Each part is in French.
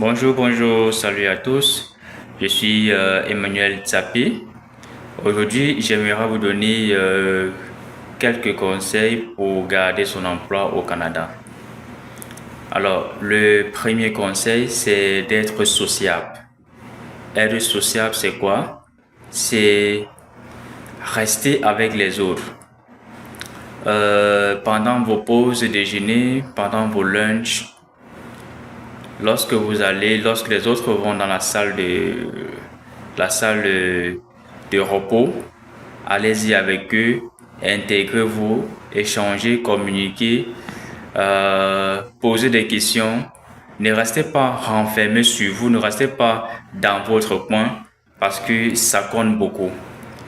Bonjour, bonjour, salut à tous. Je suis Emmanuel Tsapi. Aujourd'hui, j'aimerais vous donner quelques conseils pour garder son emploi au Canada. Alors, le premier conseil, c'est d'être sociable. Être sociable, c'est quoi? C'est rester avec les autres. Pendant vos pauses déjeuner, pendant vos lunchs, lorsque les autres vont dans la salle de repos, allez-y avec eux, intégrez-vous, échangez, communiquez, posez des questions. Ne restez pas renfermé sur vous, ne restez pas dans votre coin parce que ça compte beaucoup.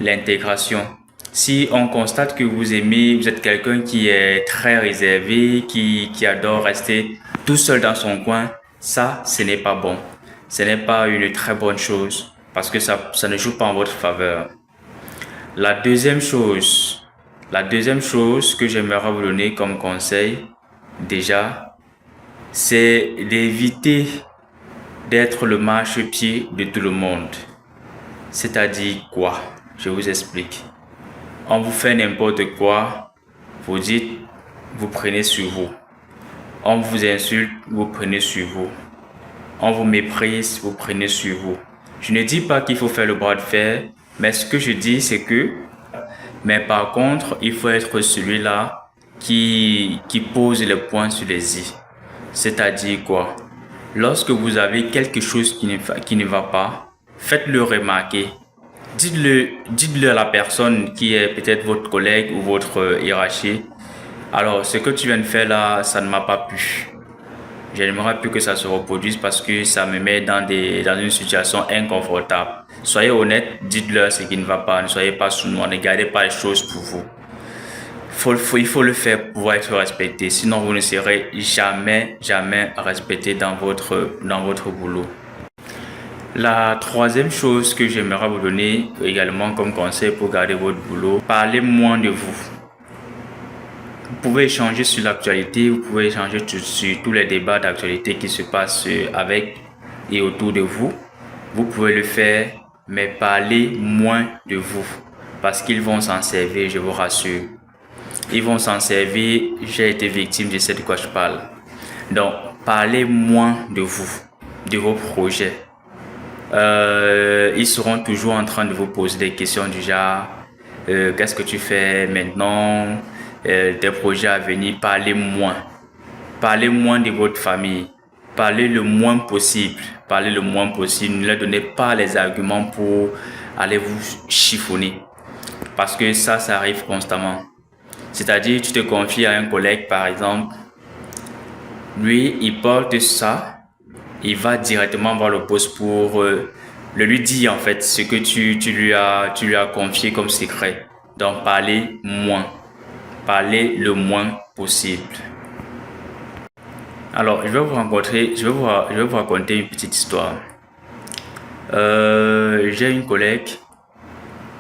L'intégration. Si on constate que vous êtes quelqu'un qui est très réservé, qui adore rester tout seul dans son coin, ça, ce n'est pas bon. Ce n'est pas une très bonne chose parce que ça ne joue pas en votre faveur. La deuxième chose, la deuxième chose que j'aimerais vous donner comme conseil, déjà, c'est d'éviter d'être le marchepied de tout le monde. C'est-à-dire quoi? Je vous explique. On vous fait n'importe quoi, vous dites, vous prenez sur vous. On vous insulte, vous prenez sur vous. On vous méprise, vous prenez sur vous. Je ne dis pas qu'il faut faire le bras de fer, mais ce que je dis, c'est que, mais par contre, il faut être celui-là qui pose les points sur les i. C'est-à-dire quoi? Lorsque vous avez quelque chose qui ne va pas, faites-le remarquer. Dites-le à la personne qui est peut-être votre collègue ou votre hiérarchie. Alors, ce que tu viens de faire là, ça ne m'a pas plu. J'aimerais plus que ça se reproduise parce que ça me met dans une situation inconfortable. Soyez honnête, dites-leur ce qui ne va pas. Ne soyez pas sournois, ne gardez pas les choses pour vous. Il faut le faire pour être respecté. Sinon, vous ne serez jamais respecté dans votre boulot. La troisième chose que j'aimerais vous donner également comme conseil pour garder votre boulot, parlez moins de vous. Vous pouvez échanger sur l'actualité, vous pouvez échanger sur tous les débats d'actualité qui se passent avec et autour de vous. Vous pouvez le faire, mais parlez moins de vous parce qu'ils vont s'en servir, je vous rassure. Ils vont s'en servir, j'ai été victime, je sais de quoi je parle. Donc, parlez moins de vous, de vos projets. Ils seront toujours en train de vous poser des questions du genre qu'est-ce que tu fais maintenant, des projets à venir. Parlez moins. Parlez moins de votre famille. Parlez le moins possible. Parlez le moins possible. Ne leur donnez pas les arguments pour aller vous chiffonner. Parce que ça arrive constamment. C'est-à-dire, tu te confies à un collègue, par exemple. Lui, il porte ça. Il va directement voir le boss pour le lui dire en fait ce que tu lui as confié comme secret. Donc parlez moins. Parlez le moins possible. Alors, je vais vous raconter une petite histoire. J'ai une collègue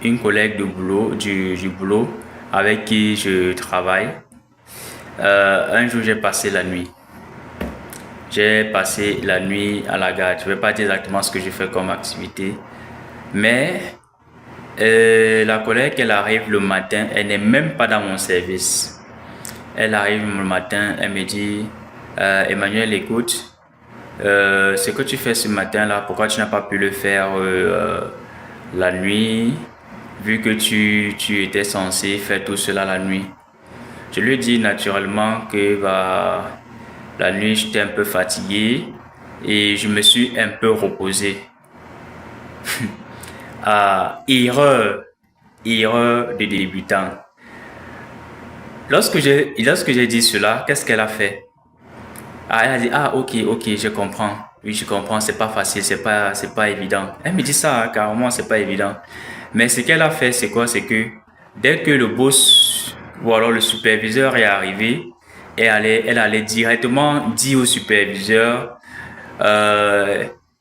de boulot, du boulot avec qui je travaille. Un jour, j'ai passé la nuit. J'ai passé la nuit à la gare. Je ne vais pas dire exactement ce que j'ai fait comme activité. Mais la collègue, elle arrive le matin. Elle n'est même pas dans mon service. Elle arrive le matin. Elle me dit, Emmanuel, écoute, ce que tu fais ce matin-là, pourquoi tu n'as pas pu le faire la nuit, vu que tu étais censé faire tout cela la nuit? Je lui dis naturellement que la nuit, j'étais un peu fatigué et je me suis un peu reposé. Erreur de débutant. Lorsque j'ai dit cela, qu'est-ce qu'elle a fait? Elle a dit, ok, je comprends. Oui, je comprends, c'est pas facile, c'est pas évident. Elle me dit ça, carrément, c'est pas évident. Mais ce qu'elle a fait, c'est quoi? C'est que dès que le boss ou alors le superviseur est arrivé, elle allait directement dire au superviseur,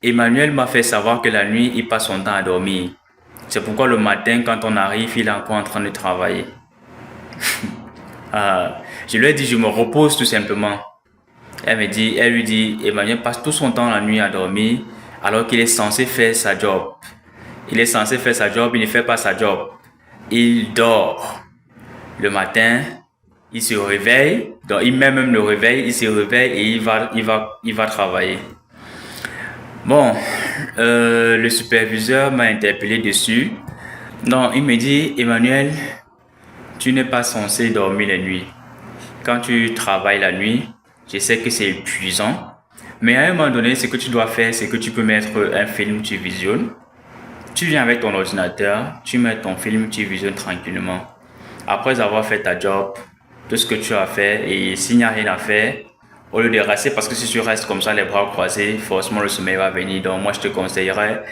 Emmanuel m'a fait savoir que la nuit, il passe son temps à dormir. C'est pourquoi le matin, quand on arrive, il est encore en train de travailler. Je lui ai dit, je me repose tout simplement. Elle lui dit, Emmanuel passe tout son temps la nuit à dormir alors qu'il est censé faire sa job. Il est censé faire sa job, il ne fait pas sa job. Il dort. Le matin, il se réveille, donc il met même le réveil, il se réveille et il va travailler. Bon, le superviseur m'a interpellé dessus. Donc, il me dit, Emmanuel, tu n'es pas censé dormir la nuit. Quand tu travailles la nuit, je sais que c'est épuisant, mais à un moment donné, ce que tu dois faire, c'est que tu peux mettre un film, tu visionnes. Tu viens avec ton ordinateur, tu mets ton film, tu visionnes tranquillement. Après avoir fait ta job, tout ce que tu as fait, et s'il n'y a rien à faire, au lieu de rester, parce que si tu restes comme ça, les bras croisés, forcément le sommeil va venir. Donc moi, je te conseillerais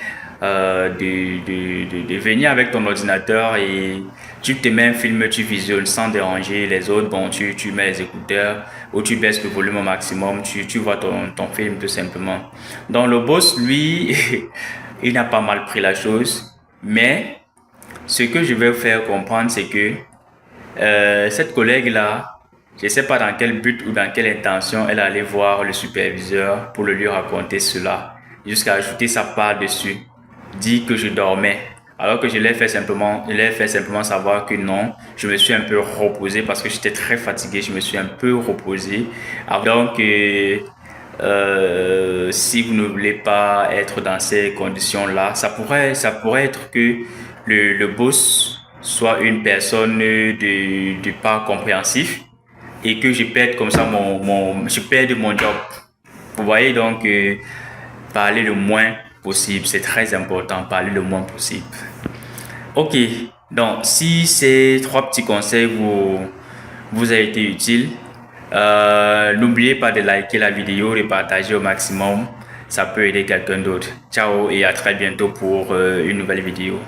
de venir avec ton ordinateur et tu te mets un film, tu visionnes sans déranger les autres. Bon, tu mets les écouteurs ou tu baisses le volume au maximum, tu vois ton film tout simplement. Donc le boss, lui, il n'a pas mal pris la chose, mais ce que je vais vous faire comprendre, c'est que cette collègue-là, je ne sais pas dans quel but ou dans quelle intention elle allait voir le superviseur pour le lui raconter cela, jusqu'à ajouter sa part dessus, dit que je dormais, alors que je l'ai fait simplement savoir que non, je me suis un peu reposé parce que j'étais très fatigué, je me suis un peu reposé. Donc, si vous ne voulez pas être dans ces conditions-là, ça pourrait être que le boss soit une personne de pas compréhensif et que je perde comme ça je perde mon job. Vous voyez donc, parler le moins possible, c'est très important, parler le moins possible. Ok, donc si ces trois petits conseils vous a été utiles, n'oubliez pas de liker la vidéo, de partager au maximum, ça peut aider quelqu'un d'autre. Ciao et à très bientôt pour une nouvelle vidéo.